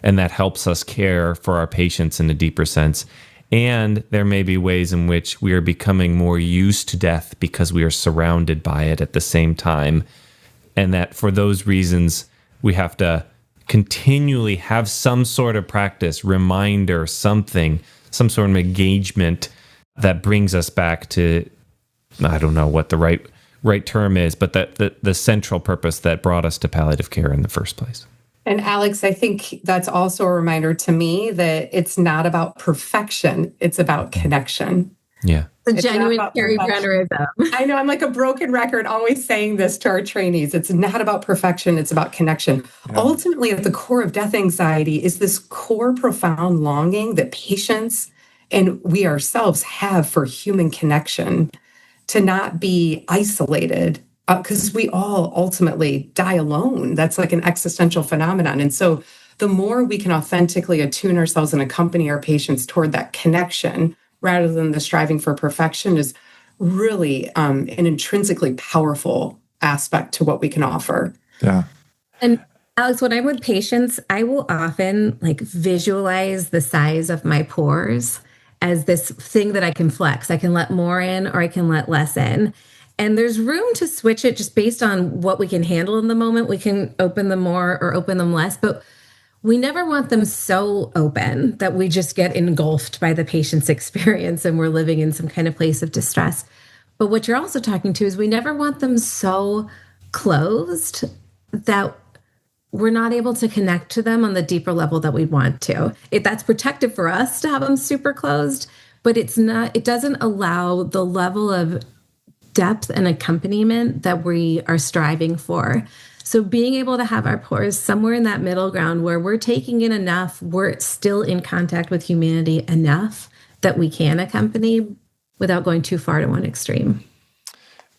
and that helps us care for our patients in a deeper sense. And there may be ways in which we are becoming more used to death because we are surrounded by it at the same time. And that for those reasons, we have to continually have some sort of practice, reminder, something, some sort of engagement that brings us back to, I don't know what the right term is, but that the central purpose that brought us to palliative care in the first place. And Alex, I think that's also a reminder to me that it's not about perfection, it's about connection. Yeah. The genuine Keri Brennerism. I know, I'm like a broken record always saying this to our trainees. It's not about perfection, it's about connection. Yeah. Ultimately, at the core of death anxiety is this core profound longing that patients and we ourselves have for human connection, to not be isolated, because we all ultimately die alone. That's like an existential phenomenon. And so the more we can authentically attune ourselves and accompany our patients toward that connection rather than the striving for perfection is really an intrinsically powerful aspect to what we can offer. Yeah. And Alex, when I'm with patients, I will often visualize the size of my pores as this thing that I can flex. I can let more in or I can let less in. And there's room to switch it just based on what we can handle in the moment. We can open them more or open them less, but we never want them so open that we just get engulfed by the patient's experience and we're living in some kind of place of distress. But what you're also talking to is we never want them so closed that we're not able to connect to them on the deeper level that we want to. That's protective for us to have them super closed, but it doesn't allow the level of depth and accompaniment that we are striving for. So being able to have our pores somewhere in that middle ground where we're taking in enough, we're still in contact with humanity enough that we can accompany without going too far to one extreme.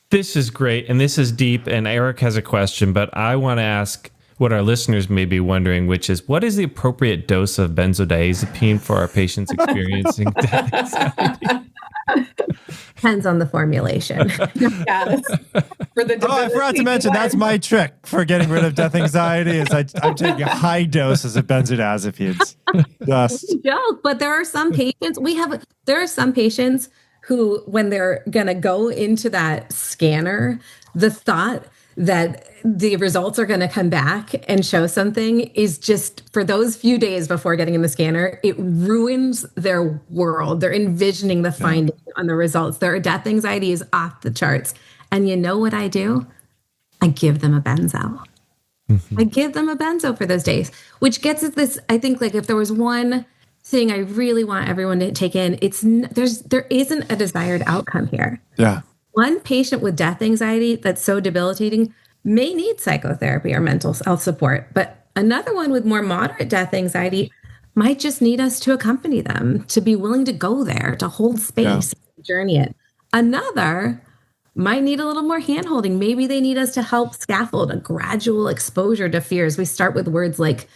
This is great, and this is deep, and Eric has a question, but I want to ask what our listeners may be wondering, which is, what is the appropriate dose of benzodiazepine for our patients experiencing death anxiety? Depends on the formulation. Yes. For the I forgot to mention, that's my trick for getting rid of death anxiety is I'm taking high doses of benzodiazepines. Just Joke, but there are some patients there are some patients who, when they're going to go into that scanner, the thought that the results are going to come back and show something is just, for those few days before getting in the scanner, it ruins their world. They're envisioning the finding on the results. Their death anxiety is off the charts. And you know what I do? I give them a benzo. I give them a benzo for those days, which gets at this. I think, like, if there was one thing I really want everyone to take in, there isn't a desired outcome here. yeah. One patient with death anxiety that's so debilitating may need psychotherapy or mental health support, but another one with more moderate death anxiety might just need us to accompany them, to be willing to go there, to hold space, journey it. Another might need a little more handholding. Maybe they need us to help scaffold a gradual exposure to fears. We start with words like,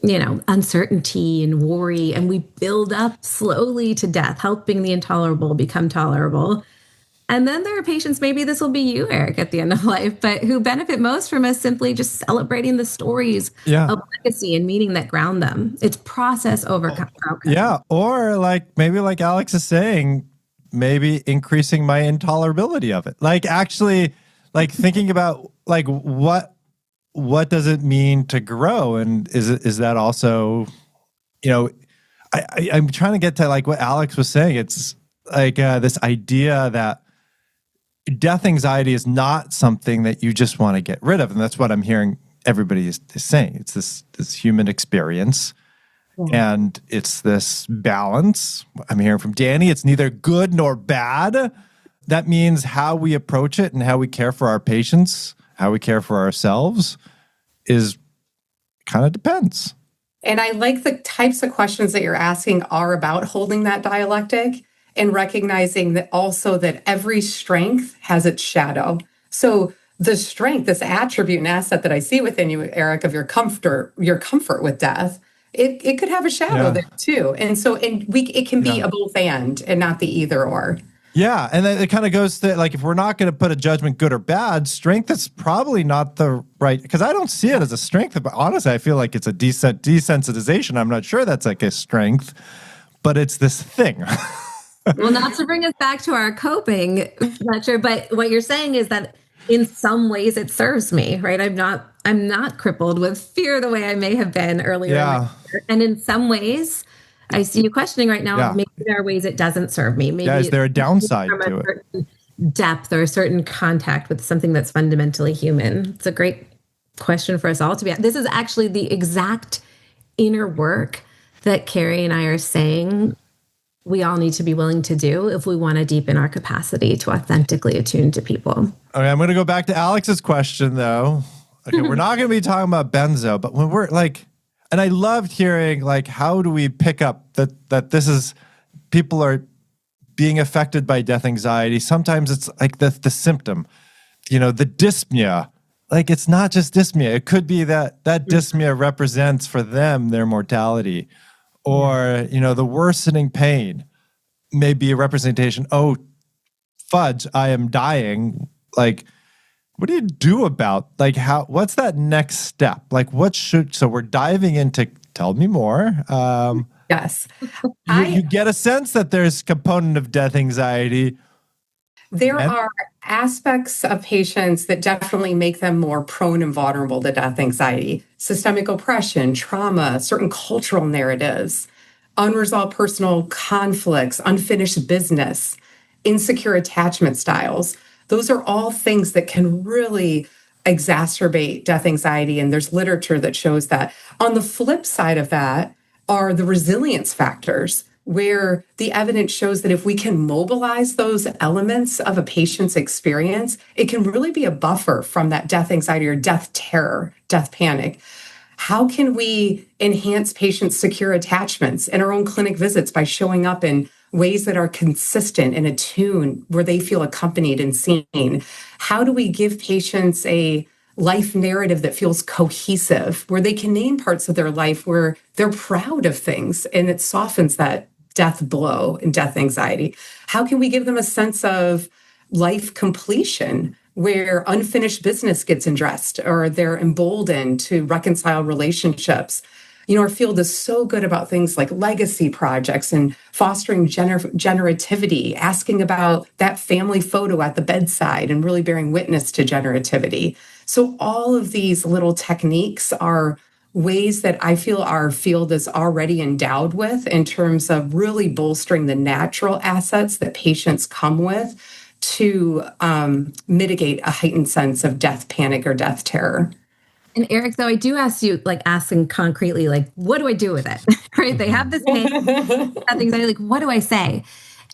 uncertainty and worry, and we build up slowly to death, helping the intolerable become tolerable. And then there are patients, maybe this will be you, Eric, at the end of life, but who benefit most from us simply just celebrating the stories of legacy and meaning that ground them. It's process over outcome. Yeah. Or maybe like Alex is saying, maybe increasing my intolerability of it. Like actually thinking about what does it mean to grow? And is that also, I'm trying to get to like what Alex was saying. It's like this idea that death anxiety is not something that you just want to get rid of. And that's what I'm hearing everybody is saying. It's this human experience. And it's this balance. I'm hearing from Dani, it's neither good nor bad. That means how we approach it and how we care for our patients, how we care for ourselves is kind of depends. And I like the types of questions that you're asking are about holding that dialectic and recognizing that also that every strength has its shadow. So the strength, this attribute and asset that I see within you, Eric, of your comfort with death, it could have a shadow there too. And so it can be a both and not the either or. Yeah. And then it kind of goes to like, if we're not going to put a judgment good or bad, strength is probably not the right, because I don't see it as a strength, but honestly, I feel like it's a desensitization. I'm not sure that's like a strength, but it's this thing. Well, not to bring us back to our coping, not sure, but what you're saying is that in some ways it serves me, right? I'm not crippled with fear the way I may have been earlier. Yeah. And in some ways, I see you questioning right now, maybe there are ways it doesn't serve me. Maybe is there a downside to it? Certain depth or a certain contact with something that's fundamentally human. It's a great question for us all to be at. This is actually the exact inner work that Keri and I are saying we all need to be willing to do if we want to deepen our capacity to authentically attune to people. Okay, I'm going to go back to Alex's question, though. Okay, we're not going to be talking about benzo, but when we're like, and I loved hearing, like, how do we pick up that this is, people are being affected by death anxiety. Sometimes it's like the symptom, the dyspnea. Like, it's not just dyspnea. It could be that dyspnea represents for them their mortality. Or, the worsening pain may be a representation. Oh, fudge, I am dying. Like, what do you do about, like, what's that next step? Like, so we're diving into, tell me more. Yes. You get a sense that there's a component of death anxiety. There are aspects of patients that definitely make them more prone and vulnerable to death anxiety. Systemic oppression, trauma, certain cultural narratives, unresolved personal conflicts, unfinished business, insecure attachment styles. Those are all things that can really exacerbate death anxiety, and there's literature that shows that. On the flip side of that are the resilience factors, where the evidence shows that if we can mobilize those elements of a patient's experience, it can really be a buffer from that death anxiety or death terror, death panic. How can we enhance patients' secure attachments in our own clinic visits by showing up in ways that are consistent and attuned, where they feel accompanied and seen? How do we give patients a life narrative that feels cohesive, where they can name parts of their life where they're proud of things, and it softens that death blow and death anxiety? How can we give them a sense of life completion where unfinished business gets addressed or they're emboldened to reconcile relationships? Our field is so good about things like legacy projects and fostering generativity, asking about that family photo at the bedside and really bearing witness to generativity. So all of these little techniques are ways that I feel our field is already endowed with in terms of really bolstering the natural assets that patients come with to mitigate a heightened sense of death panic or death terror. And Eric, though, I do ask you, asking concretely, what do I do with it? Right? They have this pain, anxiety, what do I say?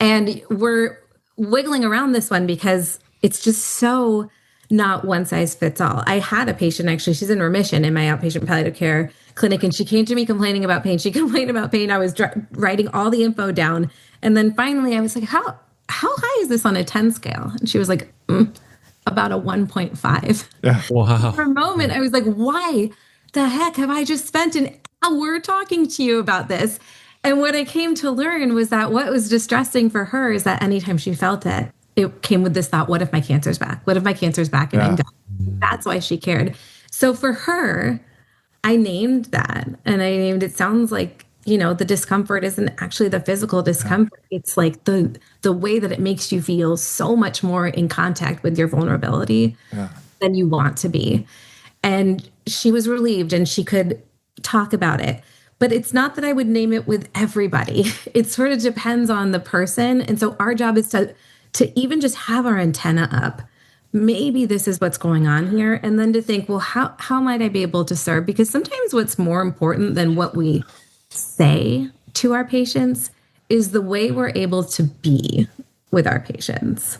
And we're wiggling around this one because it's just so not one size fits all. I had a patient, actually, she's in remission in my outpatient palliative care clinic, and she came to me complaining about pain. She complained about pain. I was writing all the info down. And then finally I was like, how high is this on a 10 scale? And she was like, about a 1.5. Yeah. Wow. For a moment, I was like, why the heck have I just spent an hour talking to you about this? And what I came to learn was that what was distressing for her is that anytime she felt it, it came with this thought, what if my cancer's back? What if my cancer's back and I'm done? That's why she cared. So for her, I named that. And I named it, sounds like, the discomfort isn't actually the physical discomfort. It's like the way that it makes you feel so much more in contact with your vulnerability than you want to be. And she was relieved and she could talk about it. But it's not that I would name it with everybody. It sort of depends on the person. And so our job is to even just have our antenna up. Maybe this is what's going on here. And then to think, well, how might I be able to serve? Because sometimes what's more important than what we say to our patients is the way we're able to be with our patients.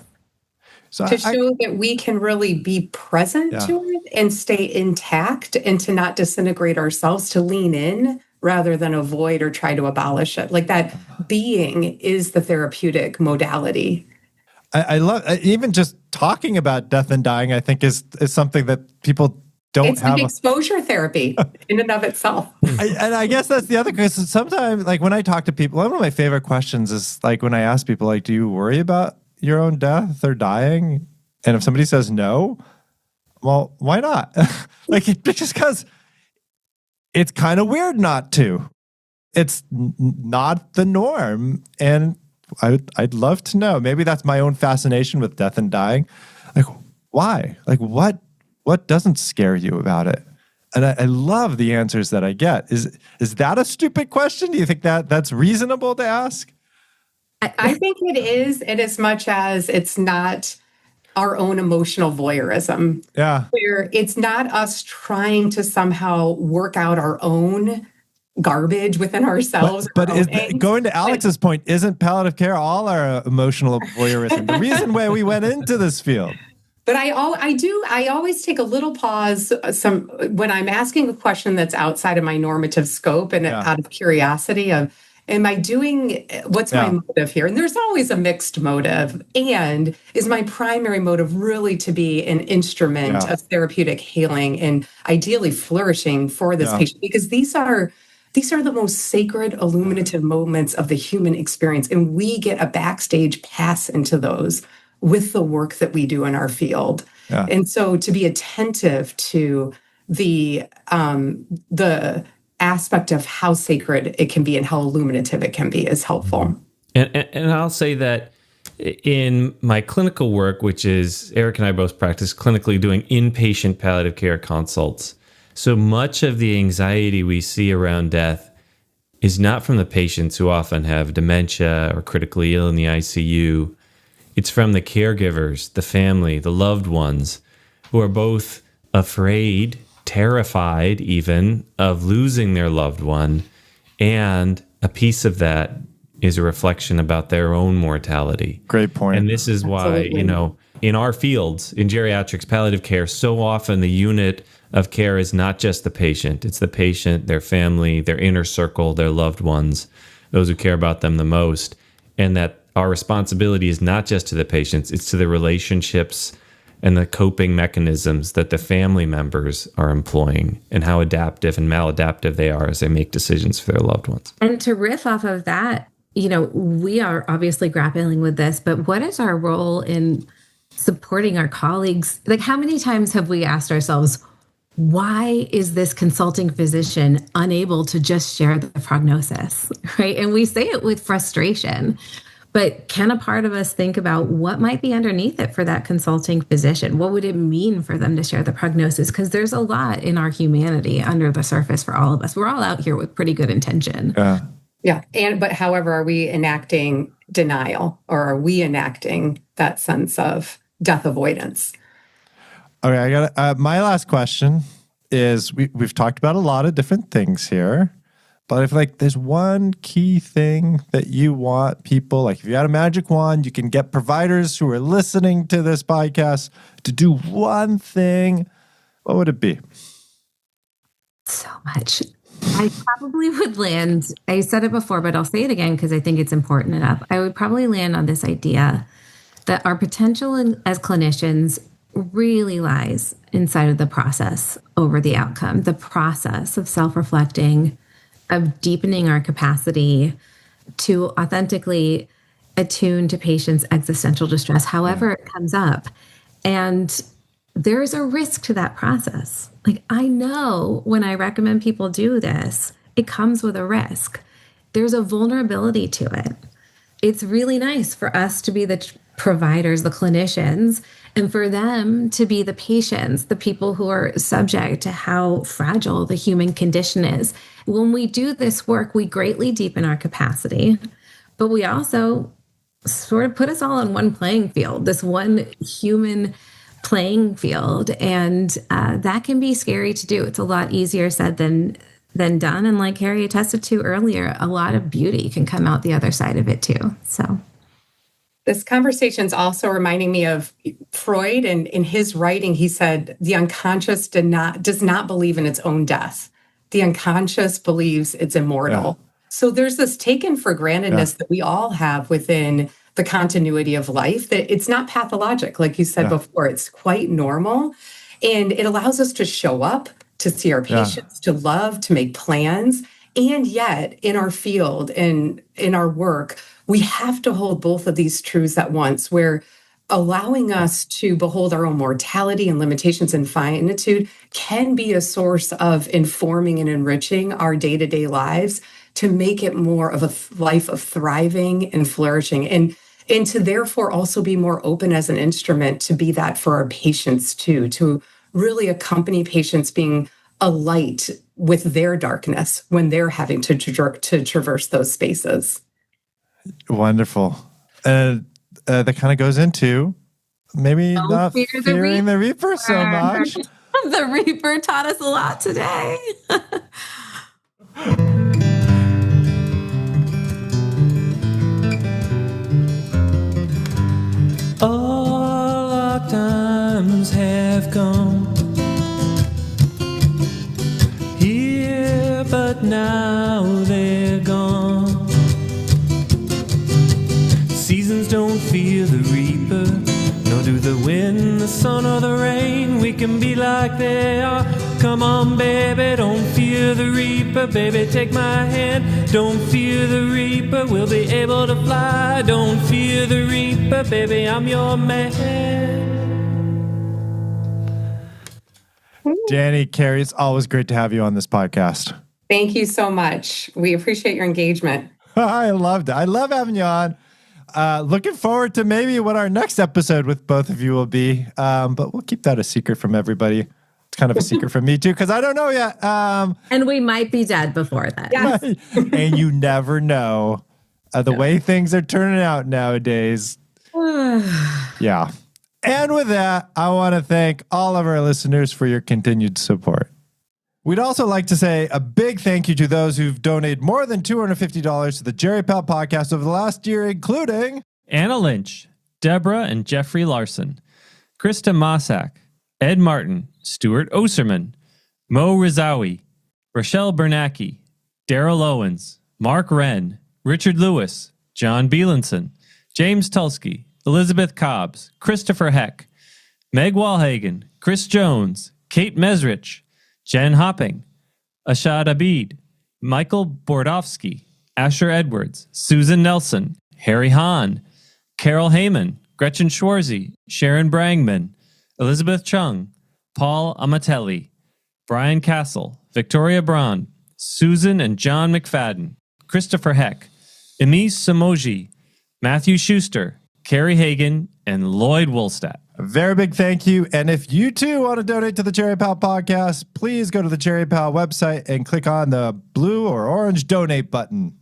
So to show that we can really be present to it and stay intact and to not disintegrate ourselves, to lean in rather than avoid or try to abolish it. Like that being is the therapeutic modality. I love, even just talking about death and dying, I think is something that people don't have. It's exposure therapy in and of itself. And I guess that's the other question. Sometimes, when I talk to people, one of my favorite questions is when I ask people, do you worry about your own death or dying? And if somebody says no, well, why not? Just because it's kind of weird not to. It's not the norm. And I'd love to know. Maybe that's my own fascination with death and dying. Why? What doesn't scare you about it? And I love the answers that I get. Is that a stupid question? Do you think that's reasonable to ask? I think it is, in as much as it's not our own emotional voyeurism. Yeah. Where it's not us trying to somehow work out our own garbage within ourselves. But going to Alex's point, isn't palliative care all our emotional voyeurism? The reason why we went into this field. But I always take a little pause when I'm asking a question that's outside of my normative scope and out of curiosity of, am I doing, what's my motive here? And there's always a mixed motive. And is my primary motive really to be an instrument of therapeutic healing and ideally flourishing for this patient? Because these are the most sacred, illuminative moments of the human experience. And we get a backstage pass into those with the work that we do in our field. Yeah. And so to be attentive to the aspect of how sacred it can be and how illuminative it can be is helpful. And I'll say that in my clinical work, which is Eric and I both practice clinically doing inpatient palliative care consults. So much of the anxiety we see around death is not from the patients who often have dementia or critically ill in the ICU. It's from the caregivers, the family, the loved ones who are both afraid, terrified even, of losing their loved one. And a piece of that is a reflection about their own mortality. Great point. And this is why, in our fields, in geriatrics, palliative care, so often the unit of care is not just the patient. It's the patient, their family, their inner circle, their loved ones, those who care about them the most. And that our responsibility is not just to the patients, it's to the relationships and the coping mechanisms that the family members are employing and how adaptive and maladaptive they are as they make decisions for their loved ones. And to riff off of that, we are obviously grappling with this, but what is our role in supporting our colleagues? Like, how many times have we asked ourselves, why is this consulting physician unable to just share the prognosis, right? And we say it with frustration, but can a part of us think about what might be underneath it for that consulting physician? What would it mean for them to share the prognosis? Because there's a lot in our humanity under the surface for all of us. We're all out here with pretty good intention. Yeah. But however, are we enacting denial, or are we enacting that sense of death avoidance? Okay, I got my last question is we've talked about a lot of different things here, but if there's one key thing that you want people, like if you had a magic wand, you can get providers who are listening to this podcast to do one thing, what would it be? So much. I probably would land, I said it before, but I'll say it again because I think it's important enough. I would probably land on this idea that our potential as clinicians really lies inside of the process over the outcome, the process of self-reflecting, of deepening our capacity to authentically attune to patients' existential distress, however it comes up. And there's a risk to that process. Like, I know when I recommend people do this, it comes with a risk. There's a vulnerability to it. It's really nice for us to be the providers, the clinicians, and for them to be the patients, the people who are subject to how fragile the human condition is. When we do this work, we greatly deepen our capacity, but we also sort of put us all on one playing field, this one human playing field. And that can be scary to do. It's a lot easier said than done. And like Keri attested to earlier, a lot of beauty can come out the other side of it too. So this conversation is also reminding me of Freud, and in his writing, he said the unconscious does not believe in its own death. The unconscious believes it's immortal. Yeah. So there's this taken for grantedness that we all have within the continuity of life, that it's not pathologic, like you said before. It's quite normal, and it allows us to show up, to see our patients, to love, to make plans. And yet in our field and in our work, we have to hold both of these truths at once, where allowing us to behold our own mortality and limitations and finitude can be a source of informing and enriching our day-to-day lives, to make it more of a life of thriving and flourishing, and to therefore also be more open as an instrument to be that for our patients too, to really accompany patients being a light with their darkness when they're having to traverse those spaces. Wonderful. That kind of goes into maybe not fearing the Reaper so much. The Reaper taught us a lot today. All our times have come here, but now they're gone. Seasons don't fear the reaper, nor do the wind, the sun, or the rain. We can be like they are. Come on, baby, don't fear the reaper. Baby, take my hand. Don't fear the reaper, we'll be able to fly. Don't fear the reaper, baby, I'm your man. Dani, Keri, it's always great to have you on this podcast. Thank you so much. We appreciate your engagement. I loved it. I love having you on. Looking forward to maybe what our next episode with both of you will be. But we'll keep that a secret from everybody. It's kind of a secret from me too, because I don't know yet. And we might be dead before that. Yes. And you never know. The way things are turning out nowadays. Yeah. And with that, I want to thank all of our listeners for your continued support. We'd also like to say a big thank you to those who've donated more than $250 to the Jerry Pal podcast over the last year, including Anna Lynch, Deborah and Jeffrey Larson, Krista Mossack, Ed Martin, Stuart Oserman, Mo Rizawi, Rochelle Bernacki, Daryl Owens, Mark Wren, Richard Lewis, John Bielenson, James Tulsky, Elizabeth Cobbs, Christopher Heck, Meg Walhagen, Chris Jones, Kate Mesrich, Jen Hopping, Ashad Abid, Michael Bordowski, Asher Edwards, Susan Nelson, Harry Hahn, Carol Heyman, Gretchen Schwarzy, Sharon Brangman, Elizabeth Chung, Paul Amatelli, Brian Castle, Victoria Braun, Susan and John McFadden, Christopher Heck, Emise Samoji, Matthew Schuster, Carrie Hagan, and Lloyd Woolstadt. A very big thank you. And if you too want to donate to the Cherry Pal podcast, please go to the Cherry Pal website and click on the blue or orange donate button.